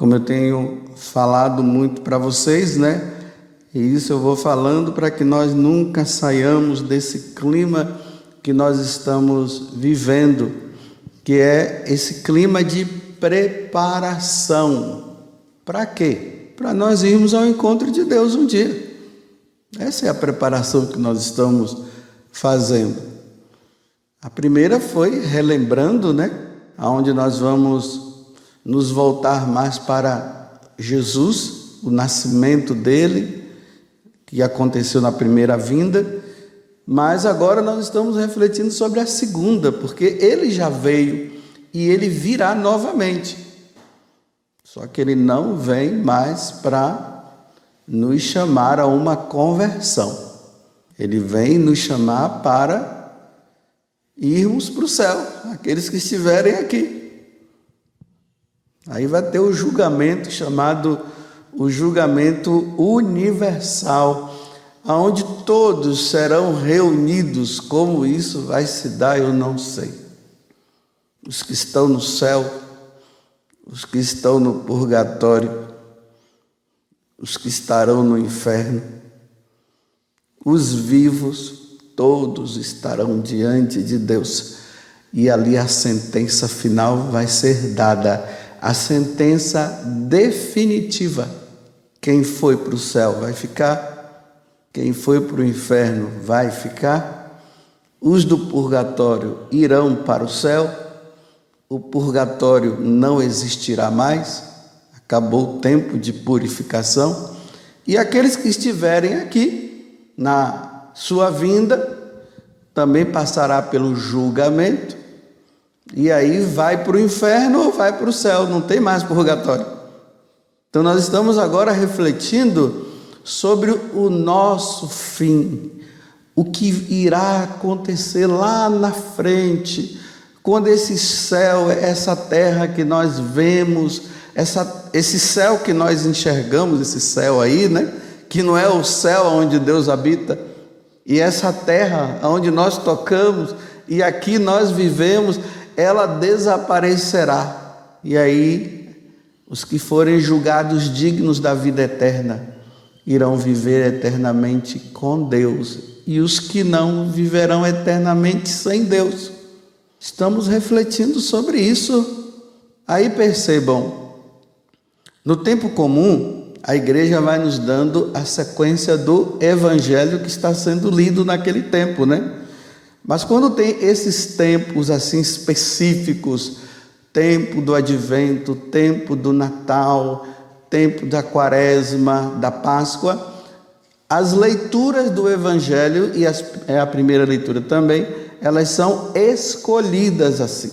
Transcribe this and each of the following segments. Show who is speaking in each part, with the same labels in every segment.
Speaker 1: Como eu tenho falado muito para vocês, né? E isso eu vou falando para que nós nunca saiamos desse clima que nós estamos vivendo, que é esse clima de preparação. Para quê? Para nós irmos ao encontro de Deus um dia. Essa é a preparação que nós estamos fazendo. A primeira foi relembrando, né? Onde nós vamos nos voltar mais para Jesus, o nascimento dele, que aconteceu na primeira vinda, mas agora nós estamos refletindo sobre a segunda, porque ele já veio e ele virá novamente. Só que ele não vem mais para nos chamar a uma conversão. Ele vem nos chamar para irmos para o céu, aqueles que estiverem aqui. Aí vai ter o julgamento chamado o julgamento universal, onde todos serão reunidos. Como isso vai se dar, eu não sei. Os que estão no céu, os que estão no purgatório, os que estarão no inferno, os vivos, todos estarão diante de Deus. E ali a sentença final vai ser dada, a sentença definitiva. Quem foi para o céu vai ficar, quem foi para o inferno vai ficar, os do purgatório irão para o céu, o purgatório não existirá mais, acabou o tempo de purificação, e aqueles que estiverem aqui, na sua vinda, também passará pelo julgamento, e aí vai para o inferno ou vai para o céu, não tem mais purgatório. Então nós estamos agora refletindo sobre o nosso fim, o que irá acontecer lá na frente, quando esse céu, essa terra que nós vemos, esse céu que nós enxergamos, esse céu aí, né? Que não é o céu onde Deus habita, e essa terra onde nós tocamos e aqui nós vivemos, ela desaparecerá. E aí os que forem julgados dignos da vida eterna irão viver eternamente com Deus, e os que não viverão eternamente sem Deus. Estamos refletindo sobre isso. Aí percebam, no tempo comum, a igreja vai nos dando a sequência do evangelho que está sendo lido naquele tempo, né? Mas quando tem esses tempos assim específicos, tempo do advento, tempo do Natal, tempo da quaresma, da Páscoa, as leituras do evangelho, e é a primeira leitura também, elas são escolhidas assim.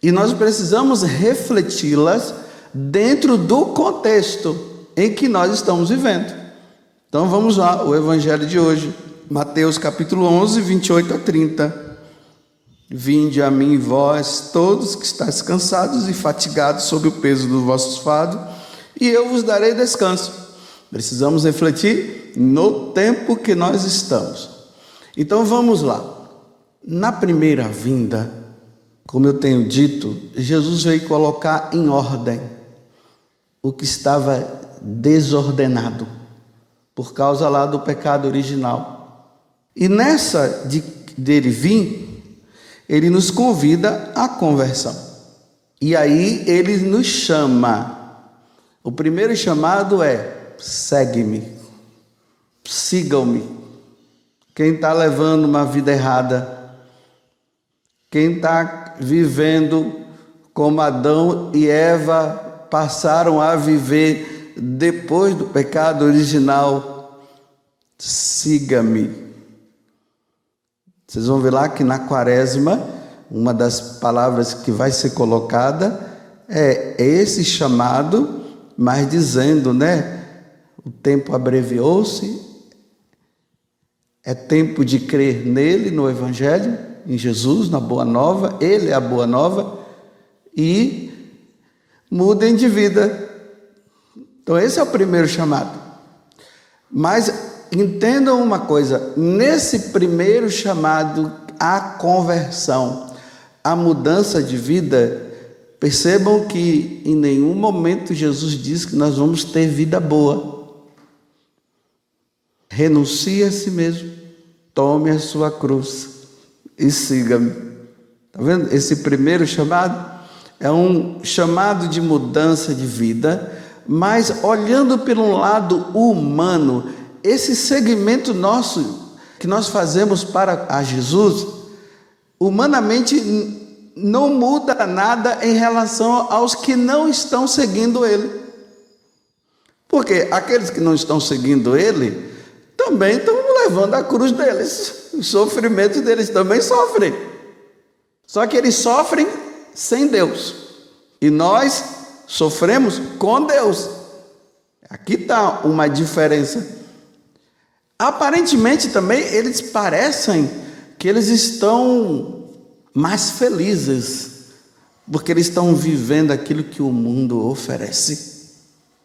Speaker 1: E nós precisamos refleti-las dentro do contexto em que nós estamos vivendo. Então vamos lá, o evangelho de hoje, Mateus capítulo 11, 28 a 30. Vinde a mim, vós todos que estáis cansados e fatigados sob o peso dos vossos fardos, e eu vos darei descanso. Precisamos refletir no tempo que nós estamos. Então vamos lá. Na primeira vinda, como eu tenho dito, Jesus veio colocar em ordem o que estava desordenado por causa lá do pecado original. E nessa dele vir, ele nos convida à conversão. E aí ele nos chama. O primeiro chamado é: segue-me, sigam-me. Quem está levando uma vida errada, quem está vivendo como Adão e Eva passaram a viver depois do pecado original, siga-me. Vocês vão ver lá que na quaresma, uma das palavras que vai ser colocada é esse chamado, mas dizendo, né? O tempo abreviou-se, é tempo de crer nele, no Evangelho, em Jesus, na Boa Nova, ele é a Boa Nova, e mudem de vida. Então esse é o primeiro chamado. Mas entendam uma coisa, nesse primeiro chamado à conversão, à mudança de vida, Percebam que em nenhum momento Jesus diz que nós vamos ter vida boa. Renuncie a si mesmo, tome a sua cruz e siga-me. Está vendo? Esse primeiro chamado é um chamado de mudança de vida, mas olhando pelo lado humano, esse segmento nosso que nós fazemos para a Jesus, humanamente não muda nada em relação aos que não estão seguindo Ele. Porque aqueles que não estão seguindo Ele também estão levando a cruz deles. Os sofrimentos deles também sofrem. Só que eles sofrem sem Deus. E nós sofremos com Deus. Aqui está uma diferença. Aparentemente também eles parecem que eles estão mais felizes, porque eles estão vivendo aquilo que o mundo oferece.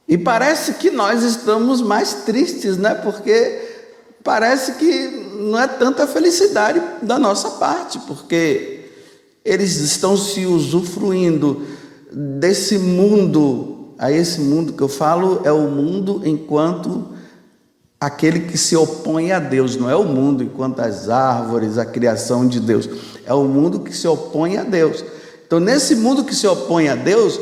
Speaker 1: E parece que nós estamos mais tristes, né? Porque parece que não é tanta felicidade da nossa parte, porque eles estão se usufruindo desse mundo. A esse mundo que eu falo é o mundo enquanto aquele que se opõe a Deus, não é o mundo enquanto as árvores, a criação de Deus, é o mundo que se opõe a Deus. Então, nesse mundo que se opõe a Deus,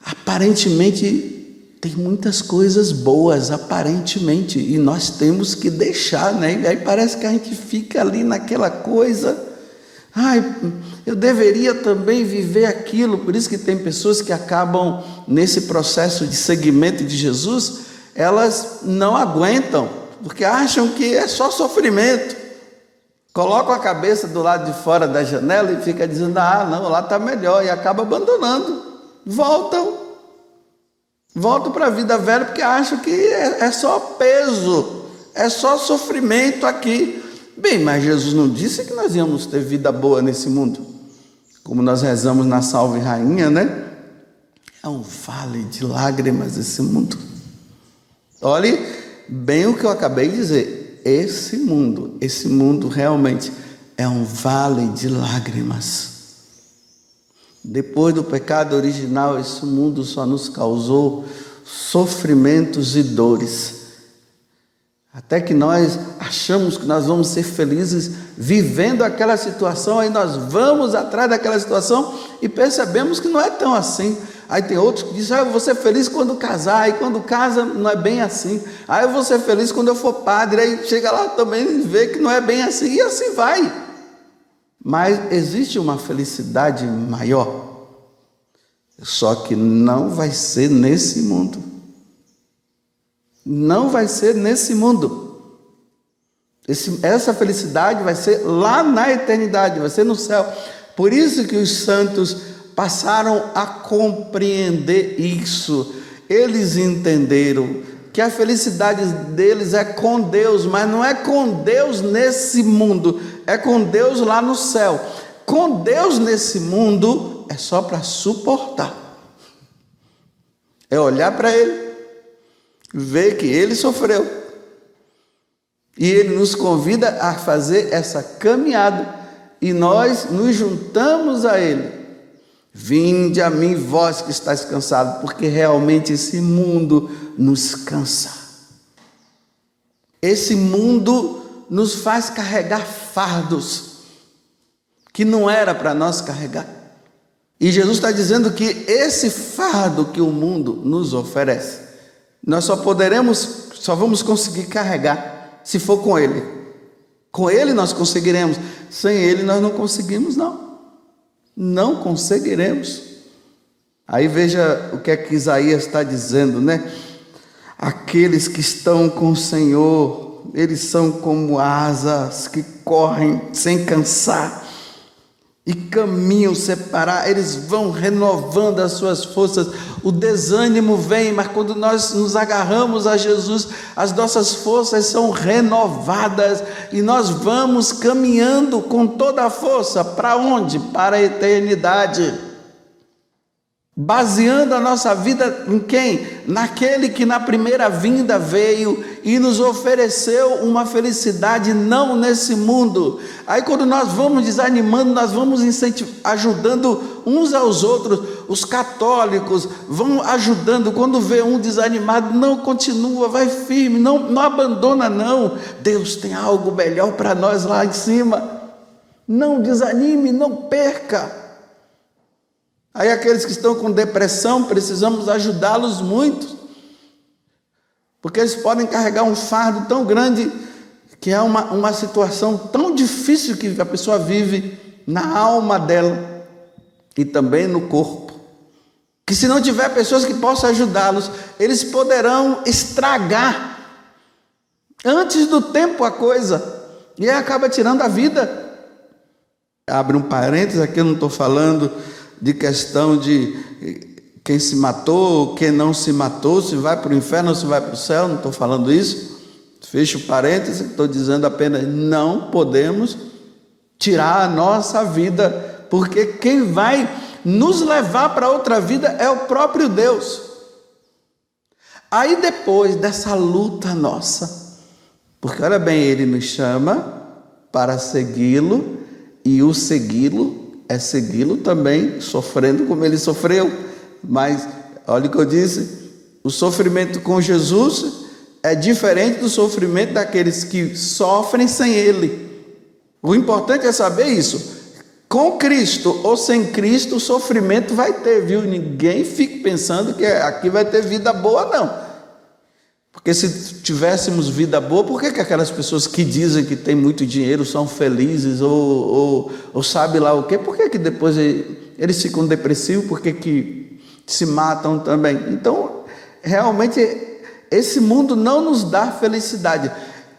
Speaker 1: aparentemente tem muitas coisas boas, aparentemente, e nós temos que deixar, né? E aí parece que a gente fica ali naquela coisa, eu deveria também viver aquilo. Por isso que tem pessoas que acabam nesse processo de seguimento de Jesus, elas não aguentam, porque acham que é só sofrimento. Colocam a cabeça do lado de fora da janela e fica dizendo, não, lá está melhor, e acaba abandonando. Voltam para a vida velha, porque acham que é só peso, é só sofrimento aqui. Bem, mas Jesus não disse que nós íamos ter vida boa nesse mundo. Como nós rezamos na Salve Rainha, né? É um vale de lágrimas esse mundo. Olhe bem o que eu acabei de dizer. Esse mundo realmente é um vale de lágrimas. Depois do pecado original, esse mundo só nos causou sofrimentos e dores. Até que nós achamos que nós vamos ser felizes vivendo aquela situação, aí nós vamos atrás daquela situação e percebemos que não é tão assim. Aí tem outros que dizem, eu vou ser feliz quando casar, e quando casa não é bem assim. Aí eu vou ser feliz quando eu for padre, aí chega lá também e vê que não é bem assim, e assim vai. Mas existe uma felicidade maior, só que não vai ser nesse mundo. Não vai ser nesse mundo. Essa felicidade vai ser lá na eternidade, vai ser no céu. Por isso que os santos passaram a compreender isso. Eles entenderam que a felicidade deles é com Deus, mas não é com Deus nesse mundo, é com Deus lá no céu. Com Deus nesse mundo é só para suportar. É olhar para Ele, ver que Ele sofreu. E Ele nos convida a fazer essa caminhada. E nós nos juntamos a Ele. Vinde a mim, vós que estáis cansados, porque realmente esse mundo nos cansa. Esse mundo nos faz carregar fardos que não era para nós carregar. E Jesus está dizendo que esse fardo que o mundo nos oferece, nós só vamos conseguir carregar se for com Ele. Com Ele nós conseguiremos, sem Ele nós não conseguimos, não. Não conseguiremos. Aí veja o que é que Isaías está dizendo, né? Aqueles que estão com o Senhor, eles são como asas que correm sem cansar e caminham sem parar, eles vão renovando as suas forças. O desânimo vem, mas quando nós nos agarramos a Jesus, as nossas forças são renovadas e nós vamos caminhando com toda a força. Para onde? Para a eternidade. baseando a nossa vida em quem? Naquele que na primeira vinda veio e nos ofereceu uma felicidade não nesse mundo. Aí quando nós vamos desanimando, nós vamos ajudando uns aos outros. Os católicos vão ajudando. Quando vê um desanimado, não, continua, vai firme, não abandona não. Deus tem algo melhor para nós lá em cima. Não desanime, não perca. Aí aqueles que estão com depressão, precisamos ajudá-los muito, porque eles podem carregar um fardo tão grande, que é uma situação tão difícil que a pessoa vive na alma dela e também no corpo, que se não tiver pessoas que possam ajudá-los, eles poderão estragar antes do tempo a coisa, e aí acaba tirando a vida. Abre um parênteses aqui, eu não estou falando de questão de quem se matou, quem não se matou, se vai para o inferno ou se vai para o céu, não estou falando isso. Fecho o parênteses, estou dizendo apenas, não podemos tirar a nossa vida, porque quem vai nos levar para outra vida é o próprio Deus. Aí depois dessa luta nossa, porque olha bem, Ele nos chama para segui-lo, e o segui-lo é segui-lo também sofrendo como Ele sofreu. Mas olha o que eu disse, o sofrimento com Jesus é diferente do sofrimento daqueles que sofrem sem Ele. O importante é saber isso. Com Cristo ou sem Cristo, o sofrimento vai ter, viu? Ninguém fique pensando que aqui vai ter vida boa, não. Porque se tivéssemos vida boa, por que aquelas pessoas que dizem que têm muito dinheiro são felizes ou sabe lá o quê? Por que depois eles ficam depressivos? Por que se matam também? Então, realmente, esse mundo não nos dá felicidade.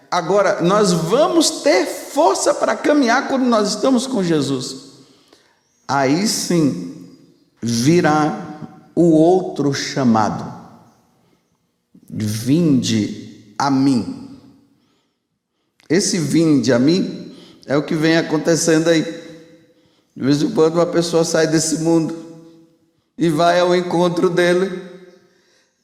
Speaker 1: Agora, nós vamos ter força para caminhar quando nós estamos com Jesus. Aí sim, virá o outro chamado. Vinde a mim. Esse vinde a mim é o que vem acontecendo aí. De vez em quando uma pessoa sai desse mundo e vai ao encontro dele.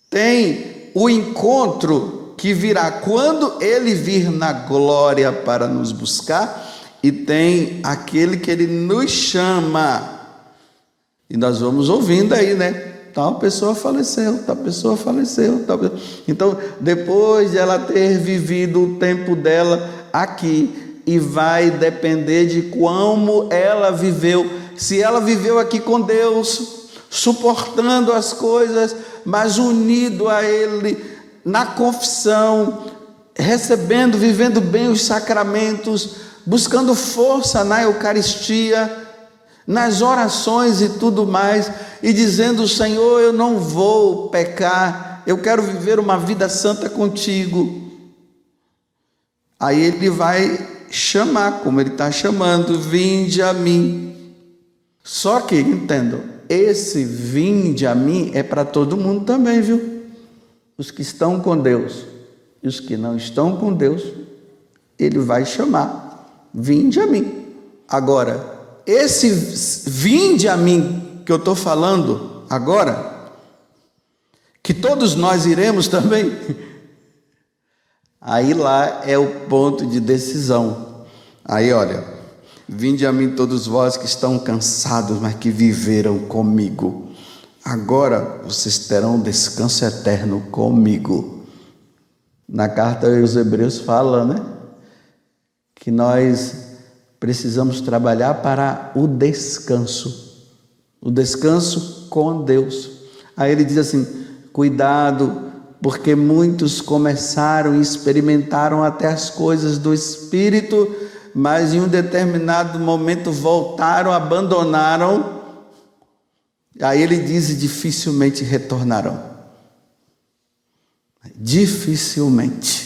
Speaker 1: Tem o encontro que virá quando ele vir na glória para nos buscar, e tem aquele que ele nos chama. E nós vamos ouvindo aí, né? Tal pessoa faleceu, tal pessoa faleceu. Então, depois de ela ter vivido o tempo dela aqui, e vai depender de como ela viveu. Se ela viveu aqui com Deus, suportando as coisas, mas unido a Ele, na confissão, recebendo, vivendo bem os sacramentos, buscando força na Eucaristia, nas orações e tudo mais, e dizendo: Senhor, eu não vou pecar, eu quero viver uma vida santa contigo. Aí Ele vai chamar, como Ele está chamando, vinde a mim. Só que, entendam, esse vinde a mim é para todo mundo também, viu? Os que estão com Deus e os que não estão com Deus, Ele vai chamar, vinde a mim. Agora, esse vinde a mim que eu estou falando agora, que todos nós iremos também, aí lá é o ponto de decisão. Aí olha, vinde a mim todos vós que estão cansados, mas que viveram comigo. Agora vocês terão descanso eterno comigo. Na carta aos Hebreus fala, né? Que nós precisamos trabalhar para o descanso com Deus. Aí ele diz assim: cuidado, porque muitos começaram e experimentaram até as coisas do Espírito, mas em um determinado momento voltaram, abandonaram. Aí ele diz: dificilmente retornarão. Dificilmente.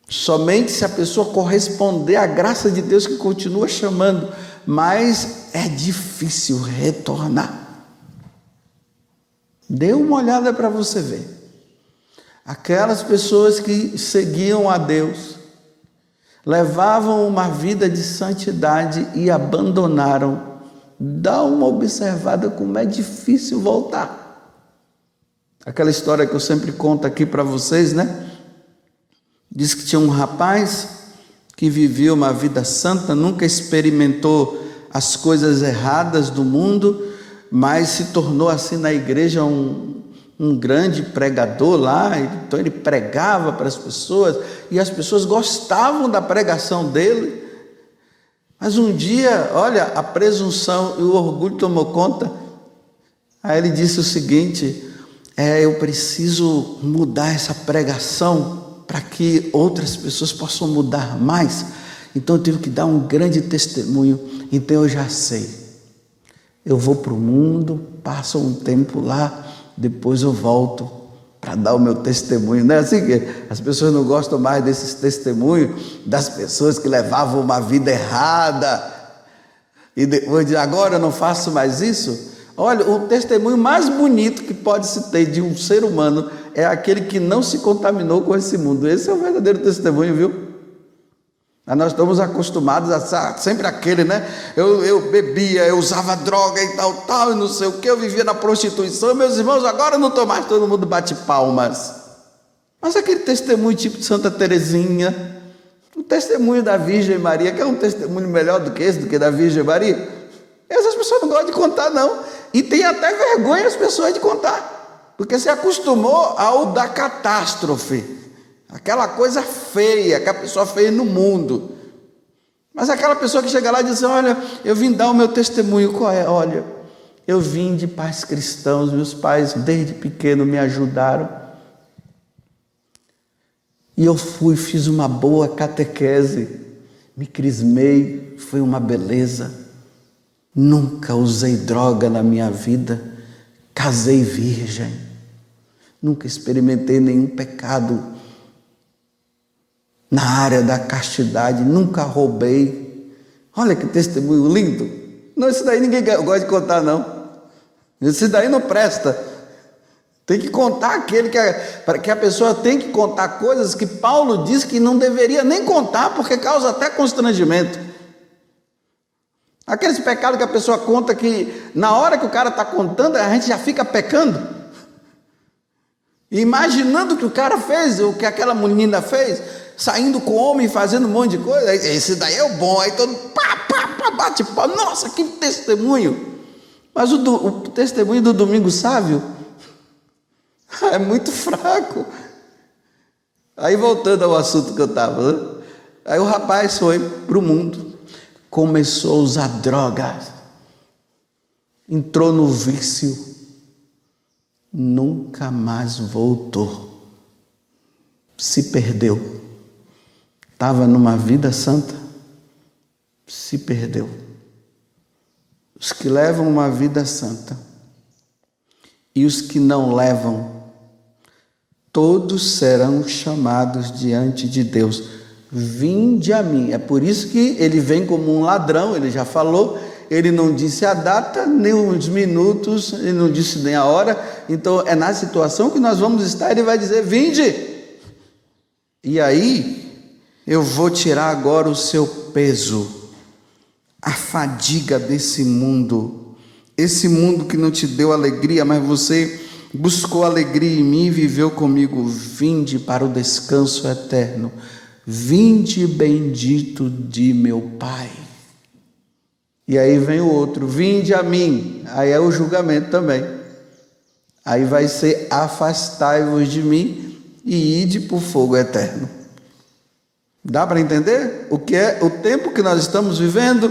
Speaker 1: Somente se a pessoa corresponder à graça de Deus, que continua chamando, mas é difícil retornar. Dê uma olhada para você ver. Aquelas pessoas que seguiam a Deus, levavam uma vida de santidade e abandonaram, dá uma observada como é difícil voltar. Aquela história que eu sempre conto aqui para vocês, né? Diz que tinha um rapaz que vivia uma vida santa, nunca experimentou as coisas erradas do mundo, mas se tornou assim na igreja um grande pregador lá. Então ele pregava para as pessoas e as pessoas gostavam da pregação dele. Mas um dia, olha, a presunção e o orgulho tomou conta. Aí ele disse o seguinte: eu preciso mudar essa pregação para que outras pessoas possam mudar mais. Então eu tive que dar um grande testemunho. Então eu já sei, eu vou para o mundo, passo um tempo lá, depois eu volto para dar o meu testemunho. Não é assim que as pessoas não gostam mais desses testemunhos das pessoas que levavam uma vida errada e depois de agora eu não faço mais isso? Olha, o testemunho mais bonito que pode se ter de um ser humano é aquele que não se contaminou com esse mundo. Esse é o verdadeiro testemunho, viu? Nós estamos acostumados a sempre aquele, né? Eu bebia, eu usava droga e tal, e não sei o que, eu vivia na prostituição. Meus irmãos, agora eu não estou mais, todo mundo bate palmas. Mas aquele testemunho tipo de Santa Teresinha, o testemunho da Virgem Maria, que é um testemunho melhor do que esse, do que da Virgem Maria, essas pessoas não gostam de contar, não. E tem até vergonha as pessoas de contar, porque se acostumou ao da catástrofe. Aquela coisa feia que a pessoa fez no mundo. Mas aquela pessoa que chega lá e diz: olha, eu vim dar o meu testemunho. Qual é? Olha, eu vim de pais cristãos, meus pais desde pequeno me ajudaram. E eu fiz uma boa catequese, me crismei, foi uma beleza. Nunca usei droga na minha vida, casei virgem, nunca experimentei nenhum pecado na área da castidade, nunca roubei. Olha que testemunho lindo. Não, isso daí ninguém gosta de contar, não. Isso daí não presta. Tem que contar aquele que a pessoa tem que contar coisas que Paulo diz que não deveria nem contar, porque causa até constrangimento. Aqueles pecados que a pessoa conta que na hora que o cara está contando, a gente já fica pecando. Imaginando o que o cara fez, o que aquela menina fez, saindo com o homem, fazendo um monte de coisa. Esse daí é o bom. Aí todo bate pau. Nossa, que testemunho. Mas o testemunho do Domingo Sávio é muito fraco. Aí voltando ao assunto que eu estava, né? Aí o rapaz foi para o mundo, começou a usar drogas, entrou no vício, nunca mais voltou, se perdeu. Estava numa vida santa, se perdeu. Os que levam uma vida santa e os que não levam, todos serão chamados diante de Deus. Vinde a mim. É por isso que ele vem como um ladrão, ele já falou. Ele não disse a data, nem os minutos, ele não disse nem a hora. Então é na situação que nós vamos estar, ele vai dizer: vinde. E aí eu vou tirar agora o seu peso, a fadiga desse mundo, esse mundo que não te deu alegria, mas você buscou alegria em mim e viveu comigo. Vinde para o descanso eterno, vinde bendito de meu Pai. E aí vem o outro: vinde a mim. Aí é o julgamento também. Aí vai ser: afastai-vos de mim e ide para o fogo eterno. Dá para entender o que é o tempo que nós estamos vivendo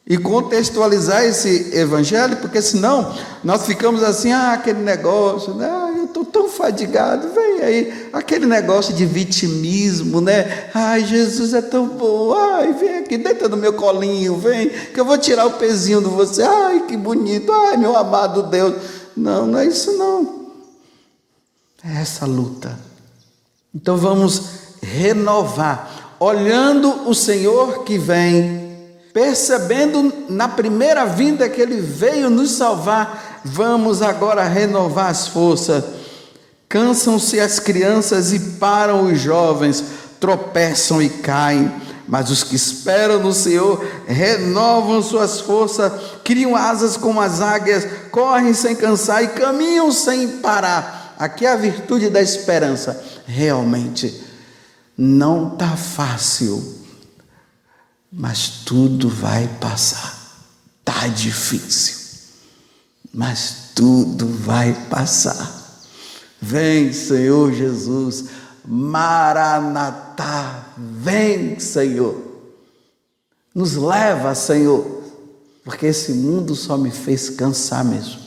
Speaker 1: e contextualizar esse evangelho? Porque senão nós ficamos assim: aquele negócio, né? Eu estou tão fadigado, vem aí, aquele negócio de vitimismo, né? Ai, Jesus é tão bom, ai, vem aqui, deita no meu colinho, vem, que eu vou tirar o pezinho de você, ai, que bonito, ai, meu amado Deus. Não, não é isso não, é essa luta. Então vamos renovar, olhando o Senhor que vem, percebendo na primeira vinda que Ele veio nos salvar. Vamos agora renovar as forças. Cansam-se as crianças e param os jovens, tropeçam e caem, Mas os que esperam no Senhor renovam suas forças, criam asas como as águias, correm sem cansar e caminham sem parar. Aqui é a virtude da esperança. Realmente não está fácil, mas tudo vai passar. Está difícil, mas tudo vai passar. Vem, Senhor Jesus, Maranatá, vem, Senhor. Nos leva, Senhor, porque esse mundo só me fez cansar mesmo.